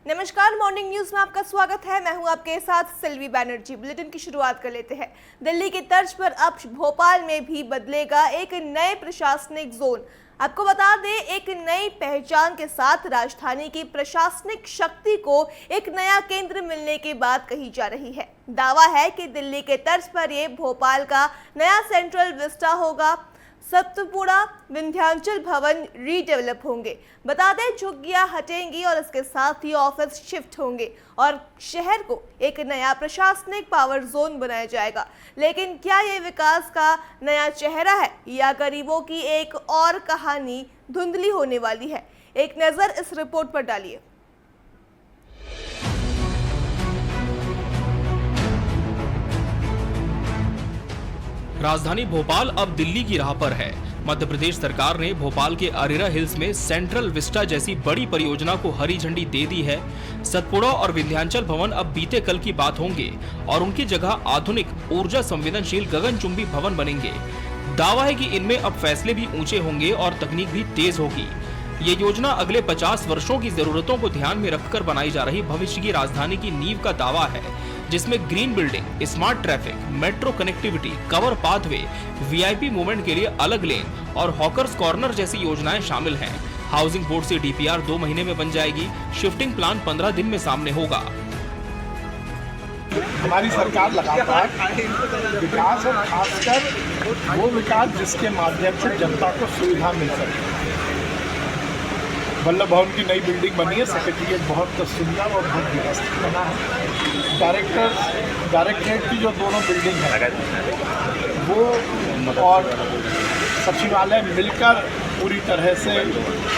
नमस्कार, morning news में आपका स्वागत है। मैं हूं आपके साथ सिल्वी बैनर्जी। बुलेटिन की शुरुआत कर लेते हैं। दिल्ली की तर्ज पर अब भोपाल में भी बदलेगा एक नए प्रशासनिक जोन। आपको बता दें, एक नई पहचान के साथ राजधानी की प्रशासनिक शक्ति को एक नया केंद्र मिलने की बात कही जा रही है। दावा है कि दिल्ली के तर्ज पर ये भोपाल का नया सेंट्रल विस्टा होगा। सतपुड़ा विंध्याचल भवन रीडेवलप होंगे। बता दें, झुग्गियां हटेंगी और इसके साथ ही ऑफिस शिफ्ट होंगे और शहर को एक नया प्रशासनिक पावर जोन बनाया जाएगा। लेकिन क्या ये विकास का नया चेहरा है या गरीबों की एक और कहानी धुंधली होने वाली है? एक नजर इस रिपोर्ट पर डालिए। राजधानी भोपाल अब दिल्ली की राह पर है। मध्य प्रदेश सरकार ने भोपाल के अरेरा हिल्स में सेंट्रल विस्टा जैसी बड़ी परियोजना को हरी झंडी दे दी है। सतपुड़ा और विंध्याचल भवन अब बीते कल की बात होंगे और उनकी जगह आधुनिक ऊर्जा संवेदनशील गगनचुंबी भवन बनेंगे। दावा है कि इनमें अब फैसले भी ऊंचे होंगे और तकनीक भी तेज होगी। ये योजना अगले 50 वर्षों की जरूरतों को ध्यान में रखकर बनाई जा रही भविष्य की राजधानी की नींव का दावा है, जिसमें green building, smart traffic, metro connectivity, cover pathway, VIP movement के लिए अलग लेन और हॉकर्स कॉर्नर जैसी योजनाएं शामिल हैं। हाउसिंग बोर्ड से डीपीआर 2 महीने में बन जाएगी। शिफ्टिंग प्लान 15 दिन में सामने होगा। हमारी सरकार लगातार विकास और खासकर वो विकास जिसके माध्यम से जनता को सुविधा मिल सके। वल्लभ भवन की नई बिल्डिंग बनी है, सेक्रेटरिएट बहुत सुंदर और बहुत व्यवस्थित बना है। डायरेक्टरेट की जो दोनों बिल्डिंग है वो और सचिवालय मिलकर पूरी तरह से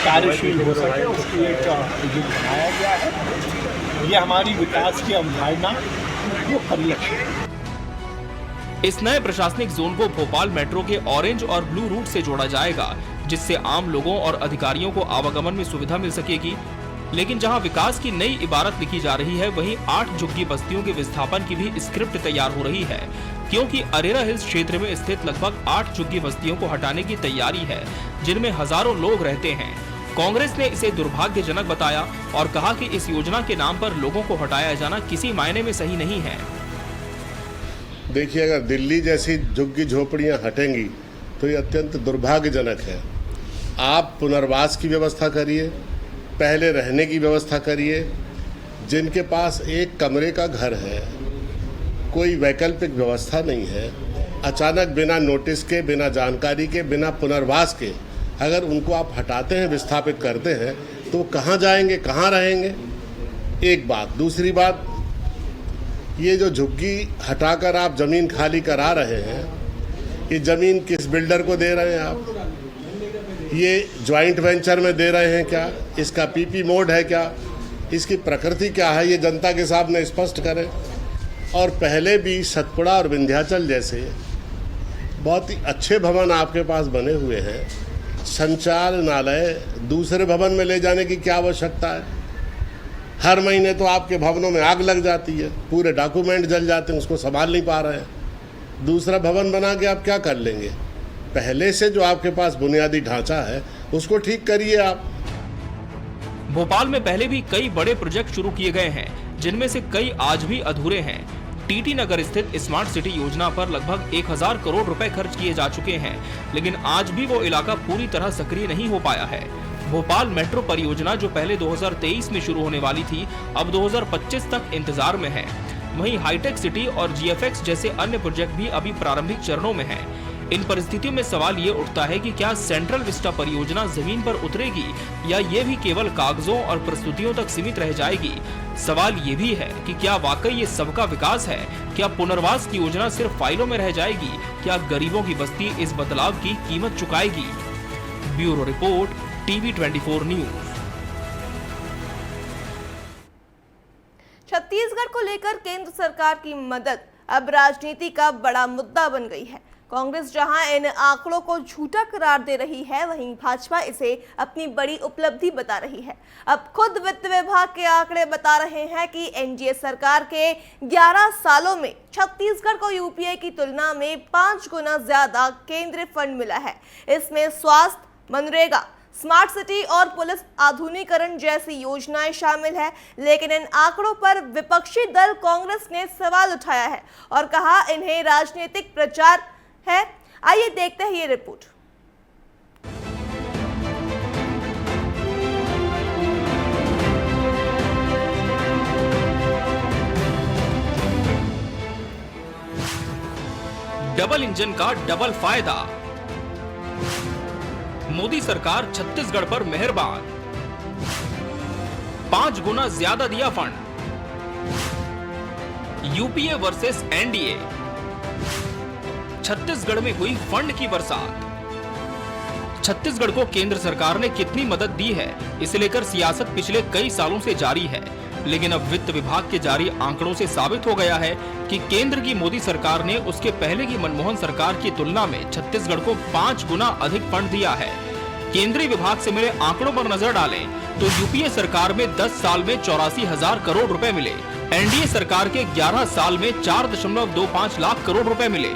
कार्यशील हो सके, उसकी एक योजना बनाया गया है। ये हमारी विकास की अवधारणा वो परिलक्षित है। इस नए प्रशासनिक जोन को भोपाल मेट्रो के ऑरेंज और ब्लू रूट से जोड़ा जाएगा, जिससे आम लोगों और अधिकारियों को आवागमन में सुविधा मिल सकेगी। लेकिन जहां विकास की नई इबारत लिखी जा रही है, वहीं 8 झुग्गी बस्तियों के विस्थापन की भी स्क्रिप्ट तैयार हो रही है, क्योंकि अरेरा हिल्स क्षेत्र में स्थित लगभग 8 झुग्गी बस्तियों को हटाने की तैयारी है, जिनमें हजारों लोग रहते हैं। कांग्रेस ने इसे दुर्भाग्यजनक बताया और कहा कि इस योजना के नाम पर लोगों को हटाया जाना किसी मायने में सही नहीं है। देखिए, अगर दिल्ली जैसी झुग्गी झोपड़ियां हटेंगी तो ये अत्यंत दुर्भाग्यजनक है। आप पुनर्वास की व्यवस्था करिए, पहले रहने की व्यवस्था करिए। जिनके पास एक कमरे का घर है, कोई वैकल्पिक व्यवस्था नहीं है, अचानक बिना नोटिस के, बिना जानकारी के, बिना पुनर्वास के अगर उनको आप हटाते हैं, विस्थापित करते हैं, तो कहाँ जाएंगे, कहाँ रहेंगे? एक बात। दूसरी बात, ये जो झुग्गी हटाकर आप ज़मीन खाली करा रहे हैं, ये ज़मीन किस बिल्डर को दे रहे हैं आप? ये ज्वाइंट वेंचर में दे रहे हैं क्या? इसका पीपी मोड है क्या? इसकी प्रकृति क्या है? ये जनता के सामने स्पष्ट करें। और पहले भी सतपुड़ा और विंध्याचल जैसे बहुत ही अच्छे भवन आपके पास बने हुए हैं। संचालनालय दूसरे भवन में ले जाने की क्या आवश्यकता है? हर महीने तो आपके भवनों में आग लग जाती है, पूरे डॉक्यूमेंट जल जाते हैं, उसको संभाल नहीं पा रहे हैं। दूसरा भवन बना के आप क्या कर लेंगे? पहले से जो आपके पास बुनियादी ढांचा है उसको ठीक करिए आप। भोपाल में पहले भी कई बड़े प्रोजेक्ट शुरू किए गए हैं, जिनमें से कई आज भी अधूरे हैं। टीटी नगर स्थित स्मार्ट सिटी योजना पर लगभग 1000 करोड़ रुपए खर्च किए जा चुके हैं, लेकिन आज भी वो इलाका पूरी तरह सक्रिय नहीं हो पाया है। भोपाल मेट्रो परियोजना जो पहले 2023 में शुरू होने वाली थी, अब 2025 तक इंतजार में है। वहीं हाईटेक सिटी और जीएफएक्स जैसे अन्य प्रोजेक्ट भी अभी प्रारंभिक चरणों में हैं। इन परिस्थितियों में सवाल ये उठता है कि क्या सेंट्रल विस्टा परियोजना जमीन पर उतरेगी या ये भी केवल कागजों और प्रस्तुतियों तक सीमित रह जाएगी? सवाल ये भी है कि क्या वाकई ये सबका विकास है? क्या पुनर्वास की योजना सिर्फ फाइलों में रह जाएगी? क्या गरीबों की बस्ती इस बदलाव की कीमत चुकाएगी? Bureau report, TV 24 news. Chhattisgarh को लेकर केंद्र सरकार की मदद अब राजनीति का बड़ा मुद्दा बन गई है। कांग्रेस जहां इन आंकड़ों को झूठा करार दे रही है, वहीं भाजपा इसे अपनी बड़ी उपलब्धि बता रही है। अब खुद वित्त विभाग के आंकड़े बता रहे हैं कि एनडीए सरकार के 11 सालों में छत्तीसगढ़ को यूपीए की तुलना में 5 गुना ज्यादा केंद्रीय फंड मिला है। इसमें स्वास्थ्य, मनरेगा, स्मार्ट सिटी और पुलिस आधुनिकीकरण जैसी योजनाएं शामिल है, लेकिन इन आंकड़ों पर विपक्षी दल कांग्रेस ने सवाल उठाया है और कहा इन्हें राजनीतिक प्रचार है। आइए देखते हैं ये रिपोर्ट। डबल इंजन का डबल फायदा, मोदी सरकार छत्तीसगढ़ पर मेहरबान, 5 गुना ज्यादा दिया fund, UPA versus NDA, Chhattisgarh में हुई फंड की बरसात। छत्तीसगढ़ को केंद्र सरकार ने कितनी मदद दी है, इसे लेकर सियासत पिछले कई सालों से जारी है, लेकिन अब वित्त विभाग के जारी आंकड़ों से साबित हो गया है कि केंद्र की मोदी सरकार ने उसके पहले की मनमोहन सरकार की तुलना में छत्तीसगढ़ को 5 गुना अधिक फंड दिया है। केंद्रीय विभाग से मिले आंकड़ों पर नजर डालें तो यूपीए सरकार में 10 साल में 84,000 करोड़ रुपए मिले, एनडीए सरकार के 11 साल में 4.25 लाख करोड़ रुपए मिले।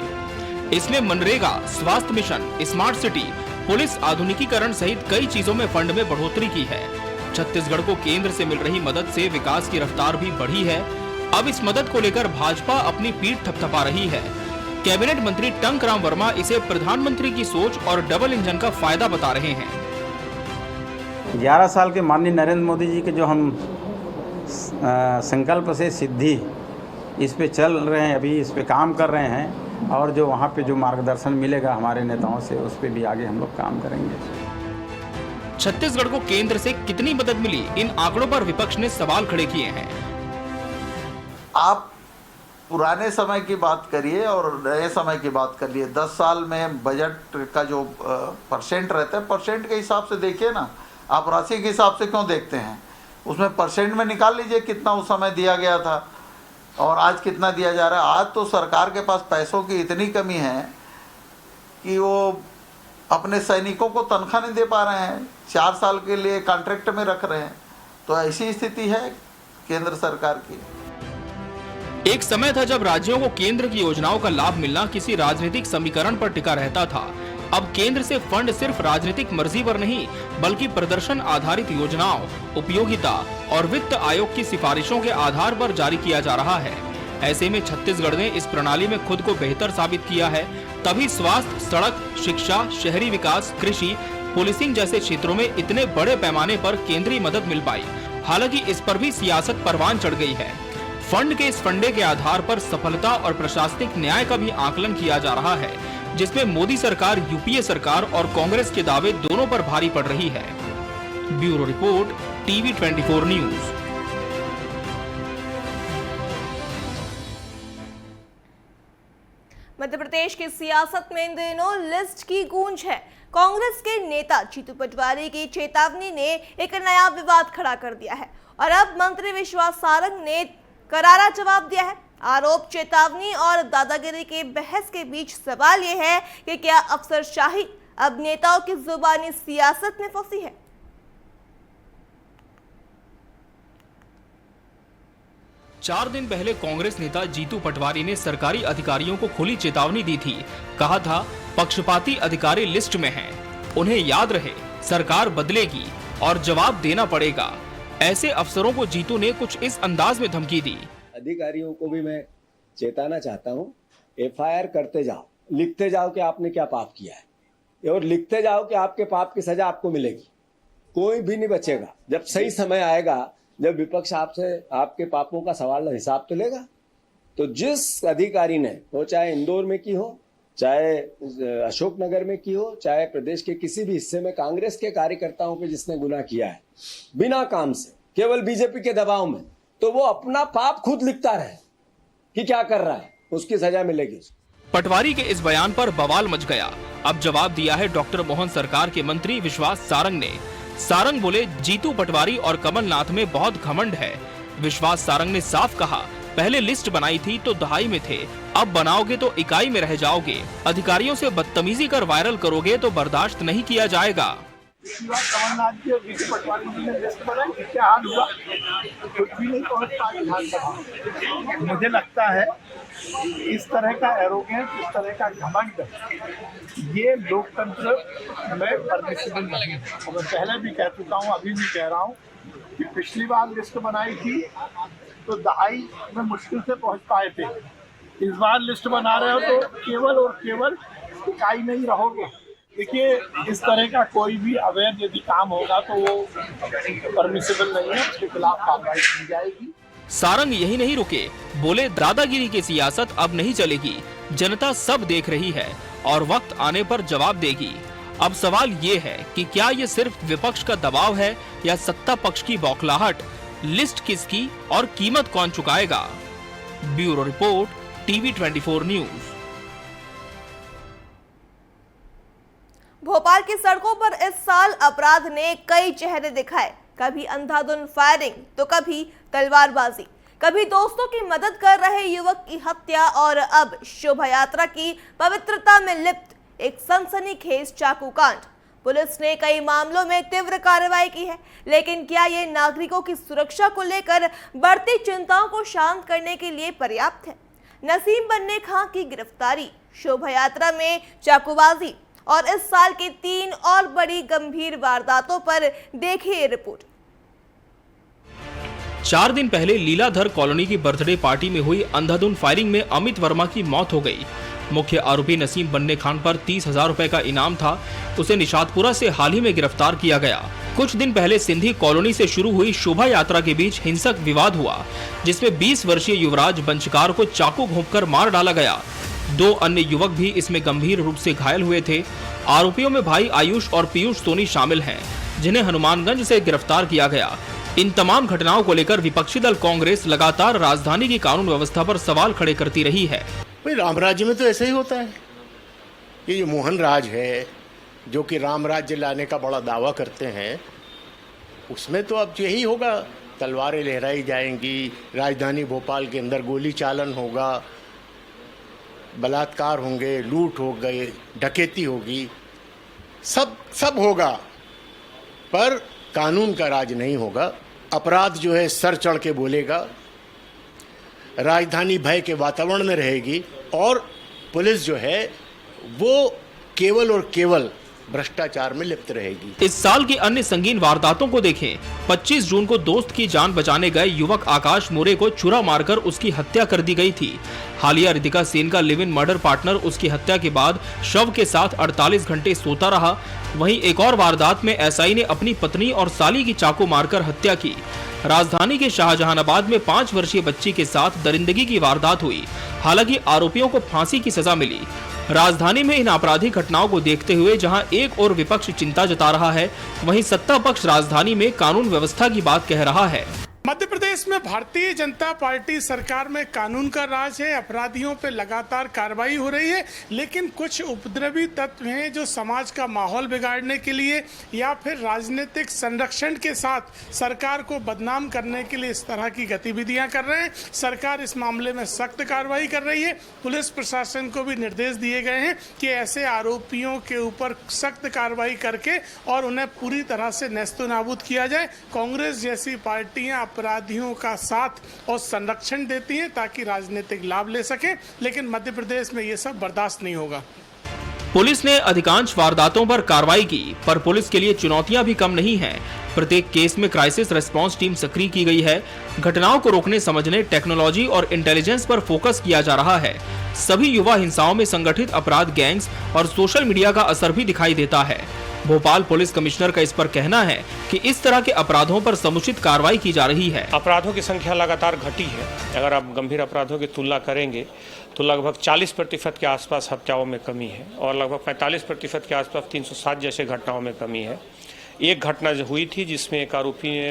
इसमें मनरेगा, स्वास्थ्य मिशन, स्मार्ट सिटी, पुलिस आधुनिकीकरण सहित कई चीजों में फंड में बढ़ोतरी की है। छत्तीसगढ़ को केंद्र से मिल रही मदद से विकास की रफ्तार भी बढ़ी है। अब इस मदद को लेकर भाजपा अपनी पीठ थपथपा रही है। कैबिनेट मंत्री टंकराम वर्मा इसे प्रधानमंत्री की सोच और डबल इंजन का फायदा बता रहे हैं। 11 साल के माननीय नरेंद्र मोदी जी के जो हम संकल्प से सिद्धि इस पे चल रहे हैं, अभी इस पे काम कर रहे हैं, और जो वहाँ पे जो मार्गदर्शन मिलेगा हमारे नेताओं से, उस पे भी आगे हम लोग काम करेंगे। छत्तीसगढ़ को केंद्र से कितनी मदद मिली, इन आंकड़ों पर विपक्ष ने सवाल खड़े किए हैं। आप पुराने समय की बात करिए और नए समय की बात करिए। 10 साल में बजट का जो परसेंट रहता है, परसेंट के हिसाब से देखिए ना, आप राशि के हिसाब से क्यों देखते हैं? उसमें परसेंट में निकाल लीजिए कितना उस समय दिया गया था और आज कितना दिया जा रहा है। आज तो सरकार के पास पैसों की इतनी कमी है कि वो अपने सैनिकों को तनख्वाह नहीं दे पा रहे हैं, 4 साल के लिए कॉन्ट्रैक्ट में रख रहे हैं। तो ऐसी स्थिति है केंद्र सरकार की। एक समय था जब राज्यों को केंद्र की योजनाओं का लाभ मिलना किसी राजनीतिक समीकरण पर टिका रहता था। अब केंद्र से फंड सिर्फ राजनीतिक मर्जी पर नहीं, बल्कि प्रदर्शन आधारित योजनाओं, उपयोगिता और वित्त आयोग की सिफारिशों के आधार पर जारी किया जा रहा है। ऐसे में छत्तीसगढ़ ने इस प्रणाली में खुद को बेहतर साबित किया है, तभी स्वास्थ्य, सड़क, शिक्षा, शहरी विकास, कृषि, पुलिसिंग जैसे क्षेत्रों में इतने बड़े पैमाने पर केंद्रीय मदद मिल पाई। हालांकि इस पर भी सियासत परवान चढ़ गई है। फंड के इस फंडे के आधार पर सफलता और प्रशासनिक न्याय का भी आकलन किया जा रहा है, जिसमें मोदी सरकार, यूपीए सरकार और कांग्रेस के दावे दोनों पर भारी पड़ रही है। Bureau report, TV 24 news. Madhya Pradesh की सियासत में इन दिनों लिस्ट की गूंज है। कांग्रेस के नेता जीतू पटवारी की चेतावनी ने एक नया विवाद खड़ा कर दिया है और अब मंत्री विश्वास सारंग ने करारा जवाब दिया है। आरोप, चेतावनी और दादागिरी के बहस के बीच सवाल यह है कि क्या अफसरशाही अब नेताओं की जुबानी सियासत में फंसी है। चार दिन पहले कांग्रेस नेता जीतू पटवारी ने सरकारी अधिकारियों को खुली चेतावनी दी थी। कहा था, पक्षपाती अधिकारी लिस्ट में हैं, उन्हें याद रहे, सरकार बदलेगी और जवाब देना पड़ेगा। ऐसे अफसरों को जीतू ने कुछ इस अंदाज में धमकी दी। अधिकारियों को भी मैं चेताना चाहता हूँ, एफआईआर करते जाओ, लिखते जाओ कि आपने क्या पाप किया है और लिखते जाओ कि आपके पाप की सजा आपको मिलेगी। कोई भी नहीं बचेगा। जब सही समय आएगा, जब विपक्ष आपसे आपके पापों का सवाल हिसाब तो लेगा। तो जिस अधिकारी ने, वो चाहे इंदौर में की हो, चाहे अशोकनगर में की हो, चाहे प्रदेश के किसी भी हिस्से में कांग्रेस के कार्यकर्ताओं पे जिसने गुनाह किया है बिना काम से, केवल बीजेपी के दबाव में, तो वो अपना पाप खुद लिखता रहे कि क्या कर रहा है, उसकी सजा मिलेगी। पटवारी के इस बयान पर बवाल मच गया। अब जवाब दिया है डॉक्टर मोहन सरकार के मंत्री विश्वास सारंग ने। सारंग बोले, जीतू पटवारी और कमलनाथ में बहुत घमंड है। विश्वास सारंग ने साफ कहा, पहले लिस्ट बनाई थी तो दहाई में थे, अब बनाओगे तो इकाई में रह जाओगे। अधिकारियों से बदतमीजी कर वायरल करोगे तो बर्दाश्त नहीं किया जाएगा। कमलनाथ जी और जीतू पटवारी जी ने लिस्ट बनाई, क्या हाल हुआ? कुछ भी नहीं पहुंच पाई विधानसभा। मुझे लगता है इस तरह का एरोगेंस, इस तरह का घमंड, ये लोकतंत्र में परमिसिबल नहीं है। और मैं पहले भी कह चुका हूँ, अभी भी कह रहा हूँ कि पिछली बार लिस्ट बनाई थी तो दहाई में मुश्किल से पहुंच पाए थे। इस बार लिस्ट बना रहे हो तो केवल और केवल इकाई में ही रहोगे। देखिए, इस तरह का कोई भी अवैध यदि काम होगा तो वो परमिसिबल नहीं है, उसके खिलाफ कार्रवाई की जाएगी। सारंग यही नहीं रुके, बोले दादागिरी की सियासत अब नहीं चलेगी, जनता सब देख रही है और वक्त आने पर जवाब देगी। अब सवाल ये है कि क्या ये सिर्फ विपक्ष का दबाव है या सत्ता पक्ष की बौखलाहट? लिस्ट किसकी और कीमत कौन चुकाएगा? Bureau report, TV 24 news. Bhopal की सड़कों पर इस साल अपराध ने कई चेहरे दिखाए। कभी अंधाधुंध फायरिंग तो कभी तलवारबाजी, कभी दोस्तों की मदद कर रहे युवक की हत्या और अब शोभा यात्रा की पवित्रता में लिप्त एक सनसनीखेज चाकू कांड। पुलिस ने कई मामलों में तीव्र कार्रवाई की है, लेकिन क्या ये नागरिकों की सुरक्षा को लेकर बढ़ती चिंताओं को शांत करने के लिए पर्याप्त है? नसीम बन्ने खां की गिरफ्तारी, शोभा यात्रा में चाकूबाजी और इस साल की 3 और बड़ी गंभीर वारदातों पर देखिए रिपोर्ट। 4 दिन पहले लीलाधर कॉलोनी की बर्थडे पार्टी में हुई अंधाधुंध फायरिंग में अमित वर्मा की मौत हो गई। मुख्य आरोपी नसीम बन्ने खान पर 30,000 रुपए का इनाम था। उसे निशातपुरा से हाल ही में गिरफ्तार किया गया। कुछ दिन पहले सिंधी कॉलोनी से शुरू हुई शोभा यात्रा के बीच हिंसक विवाद हुआ, जिसमें 20 वर्षीय युवराज बंचकार को चाकू घोंपकर मार डाला गया। 2 अन्य युवक भी इसमें गंभीर रूप से घायल हुए थे। आरोपियों में भाई आयुष और पीयूष सोनी शामिल हैं, जिन्हें हनुमानगंज से गिरफ्तार किया गया। इन तमाम घटनाओं को लेकर विपक्षी दल कांग्रेस लगातार राजधानी की कानून व्यवस्था पर सवाल खड़े करती रही है। भाई, राम राज्य में तो ऐसा ही होता है। ये जो मोहन राज है, जो कि राम राज्य लाने का बड़ा दावा करते हैं, उसमें तो अब यही होगा, तलवारें लहराई जाएंगी, राजधानी भोपाल के अंदर गोली चालन होगा, बलात्कार होंगे, लूट हो गए, डकैती होगी, सब होगा, पर कानून का राज नहीं होगा। अपराध जो है सर चढ़ के बोलेगा, राजधानी भय के वातावरण में रहेगी और पुलिस जो है वो केवल और केवल भ्रष्टाचार में लिप्त रहेगी। इस साल की अन्य संगीन वारदातों को देखें। 25 जून को दोस्त की जान बचाने गए युवक आकाश मोरे को छुरा मारकर उसकी हत्या कर दी गई थी। हालिया रितिका सेन का लिव इन मर्डर पार्टनर उसकी हत्या के बाद शव के साथ 48 घंटे सोता रहा। वहीं एक और वारदात में एसआई ने अपनी पत्नी और साली की चाकू मारकर हत्या की। राजधानी के शाहजहानाबाद में 5 वर्षीय बच्ची के साथ दरिंदगी की वारदात हुई। हालांकि आरोपियों को फांसी की सजा मिली। राजधानी में इन आपराधिक घटनाओं को देखते हुए जहां एक और विपक्ष चिंता जता रहा है, वहीं सत्ता पक्ष राजधानी में कानून व्यवस्था की बात कह रहा है। मध्य प्रदेश में भारतीय जनता पार्टी सरकार में कानून का राज है, अपराधियों पे लगातार कार्रवाई हो रही है, लेकिन कुछ उपद्रवी तत्व हैं जो समाज का माहौल बिगाड़ने के लिए या फिर राजनीतिक संरक्षण के साथ सरकार को बदनाम करने के लिए इस तरह की गतिविधियां कर रहे हैं। सरकार इस मामले में सख्त कार्रवाई कर रही है। पुलिस प्रशासन को भी निर्देश दिए गए हैं कि ऐसे आरोपियों के ऊपर सख्त कार्रवाई करके और उन्हें पूरी तरह से नेस्तनाबूद किया जाए। कांग्रेस जैसी पार्टियां अपराधियों का साथ और संरक्षण देती हैं ताकि राजनीतिक लाभ ले सके, लेकिन मध्य प्रदेश में ये सब बर्दाश्त नहीं होगा। पुलिस ने अधिकांश वारदातों पर कार्रवाई की, पर पुलिस के लिए चुनौतियां भी कम नहीं हैं। प्रत्येक केस में क्राइसिस रिस्पांस टीम सक्रिय की गई है। घटनाओं को रोकने समझने, टेक्नोलॉजी और इंटेलिजेंस पर फोकस किया जा रहा है। सभी युवा हिंसाओं में संगठित अपराध, गैंग्स और सोशल मीडिया का असर भी दिखाई देता है। भोपाल पुलिस कमिश्नर का इस पर कहना है कि इस तरह के अपराधों पर समुचित कार्रवाई की जा रही है। अपराधों की संख्या लगातार घटी है। अगर आप गंभीर अपराधों की तुलना करेंगे तो लगभग 40% के आसपास हत्याओं में कमी है और लगभग 45% के आसपास 307 जैसे घटनाओं में कमी है। एक घटना जो हुई थी जिसमें एक आरोपी ने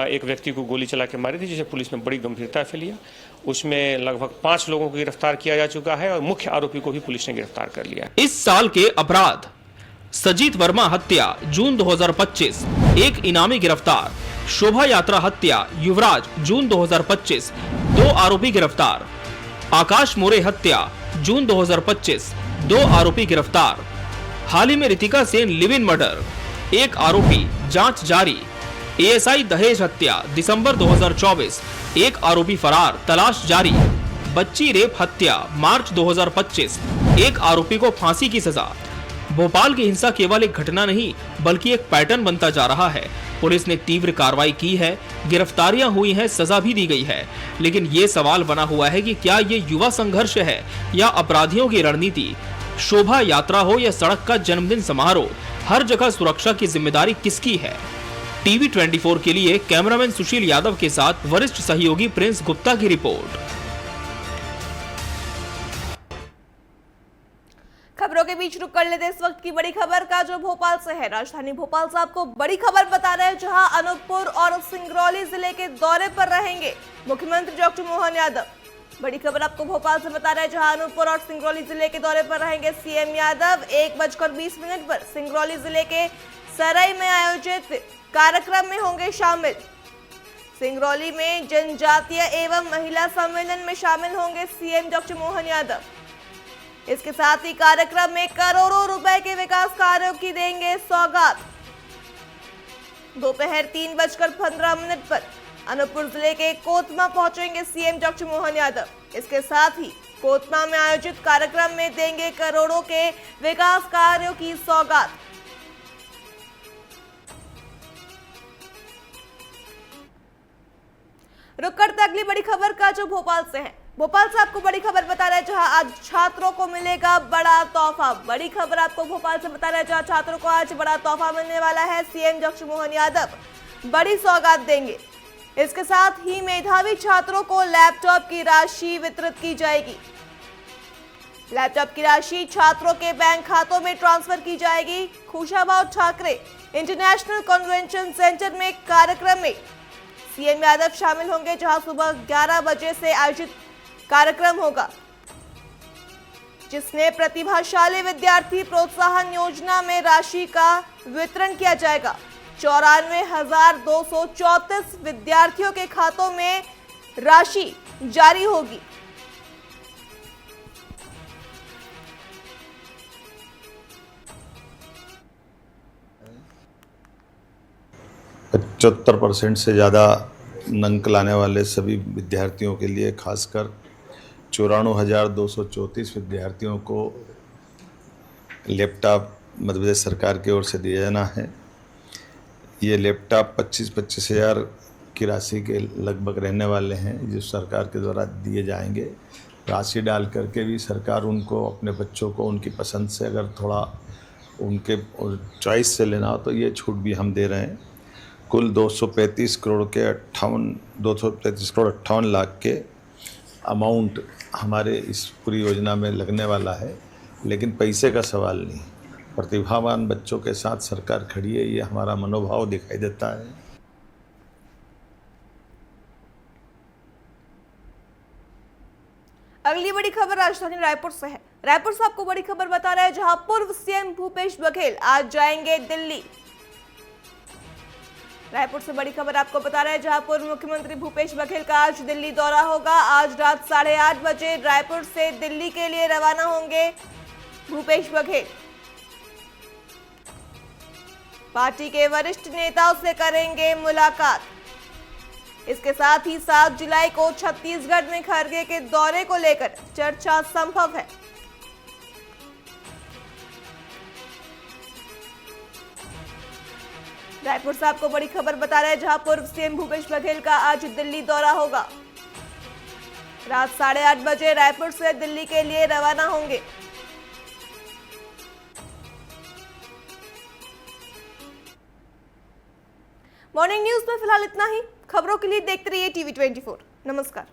एक व्यक्ति को गोली चला के मारी थी, जिसे पुलिस ने बड़ी गंभीरता से लिया। उसमें लगभग 5 लोगों को गिरफ्तार किया जा चुका है और मुख्य आरोपी को भी पुलिस ने गिरफ्तार कर लिया। इस साल के अपराध: सजीत वर्मा हत्या जून 2025, एक इनामी गिरफ्तार। शोभा यात्रा हत्या युवराज जून 2025, 2 आरोपी गिरफ्तार। आकाश मोरे हत्या जून 2025, 2 आरोपी गिरफ्तार। हाल ही में Ritika Sen live in murder, 1 आरोपी, जांच जारी। एएसआई दहेज हत्या दिसंबर 2024, 1 आरोपी फरार, तलाश जारी। बच्ची रेप हत्या मार्च 2025, एक आरोपी को फांसी की सजा। भोपाल की हिंसा केवल एक घटना नहीं बल्कि एक पैटर्न बनता जा रहा है। पुलिस ने तीव्र कार्रवाई की है, गिरफ्तारियां हुई हैं, सजा भी दी गई है, लेकिन ये सवाल बना हुआ है कि क्या ये युवा संघर्ष है या अपराधियों की रणनीति। शोभा यात्रा हो या सड़क का जन्मदिन समारोह, हर जगह सुरक्षा की जिम्मेदारी किसकी है। टीवी 24 के लिए कैमरामैन सुशील यादव के साथ वरिष्ठ सहयोगी प्रिंस गुप्ता की रिपोर्ट। खबरों के बीच रुक कर लेते इस वक्त की बड़ी खबर का, जो भोपाल से है। राजधानी भोपाल से आपको बड़ी खबर बता रहे हैं, जहां अनूपपुर और सिंगरौली जिले के दौरे पर रहेंगे मुख्यमंत्री डॉक्टर मोहन यादव। बड़ी खबर आपको भोपाल से बता रहे हैं, जहां अनूपपुर और सिंगरौली जिले के दौरे पर रहेंगे सीएम यादव। 1:20 पर सिंगरौली जिले के सरई में आयोजित कार्यक्रम में होंगे शामिल। सिंगरौली में जनजातीय एवं महिला सम्मेलन में शामिल होंगे सीएम डॉक्टर मोहन यादव। इसके साथ ही कार्यक्रम में करोड़ों रुपए के विकास कार्यों की देंगे सौगात। दोपहर 3:15 पर अनूपपुर जिले के कोतमा पहुंचेंगे सीएम डॉक्टर मोहन यादव। इसके साथ ही कोतमा में आयोजित कार्यक्रम में देंगे करोड़ों के विकास कार्यों की सौगात। रुक करते अगली बड़ी खबर का, जो भोपाल से है। भोपाल से आपको बड़ी खबर बता रहे हैं, जहां आज छात्रों को मिलेगा बड़ा तोहफा। बड़ी खबर आपको भोपाल से बता रहे हैं, जहां छात्रों को आज बड़ा तोहफा मिलने वाला है। सीएम डॉक्टर मोहन यादव बड़ी सौगात देंगे। इसके साथ ही मेधावी छात्रों को लैपटॉप की राशि वितरित की जाएगी। लैपटॉप की राशि छात्रों के बैंक खातों में ट्रांसफर की जाएगी। खुशाबाव ठाकरे इंटरनेशनल कन्वेंशन सेंटर में कार्यक्रम में सीएम यादव शामिल होंगे, जहां सुबह 11 बजे से आयोजित कार्यक्रम होगा, जिसमें प्रतिभाशाली विद्यार्थी प्रोत्साहन योजना में राशि का वितरण किया जाएगा। 94,234 विद्यार्थियों के खातों में राशि जारी होगी। %75 से ज़्यादा अंक लाने वाले सभी विद्यार्थियों के लिए, खासकर 94,234 विद्यार्थियों को लैपटॉप मध्य प्रदेश सरकार की ओर से दिया जाना है। ये लैपटॉप 25 हज़ार की राशि के लगभग रहने वाले हैं, जो सरकार के द्वारा दिए जाएंगे। राशि डाल करके भी सरकार उनको, अपने बच्चों को उनकी पसंद से, अगर थोड़ा उनके चॉइस से लेना हो तो ये छूट भी हम दे रहे हैं। कुल 235 करोड़ लाख के अमाउंट हमारे इस पूरी योजना में लगने वाला है, लेकिन पैसे का सवाल नहीं। प्रतिभावान बच्चों के साथ सरकार खड़ी है, ये हमारा मनोभाव दिखाई देता है। अगली बड़ी खबर राजधानी रायपुर से है। रायपुर से आपको बड़ी खबर बता रहे हैं, जहां पूर्व सीएम भूपेश बघेल आज जाएंगे दिल्ली। रायपुर से बड़ी खबर आपको बता रहे हैं, जहां पूर्व मुख्यमंत्री भूपेश बघेल का आज दिल्ली दौरा होगा। आज रात 8:30 बजे रायपुर से दिल्ली के लिए रवाना होंगे भूपेश बघेल। पार्टी के वरिष्ठ नेताओं से करेंगे मुलाकात। इसके साथ ही 7 जुलाई को छत्तीसगढ़ में खड़गे के दौरे को लेकर चर्चा संभव है। रायपुर से आपको बड़ी खबर बता रहे हैं, जहां पूर्व सीएम भूपेश बघेल का आज दिल्ली दौरा होगा। रात 8:30 बजे रायपुर से दिल्ली के लिए रवाना होंगे। मॉर्निंग न्यूज में फिलहाल इतना ही। खबरों के लिए देखते रहिए टीवी 24। नमस्कार।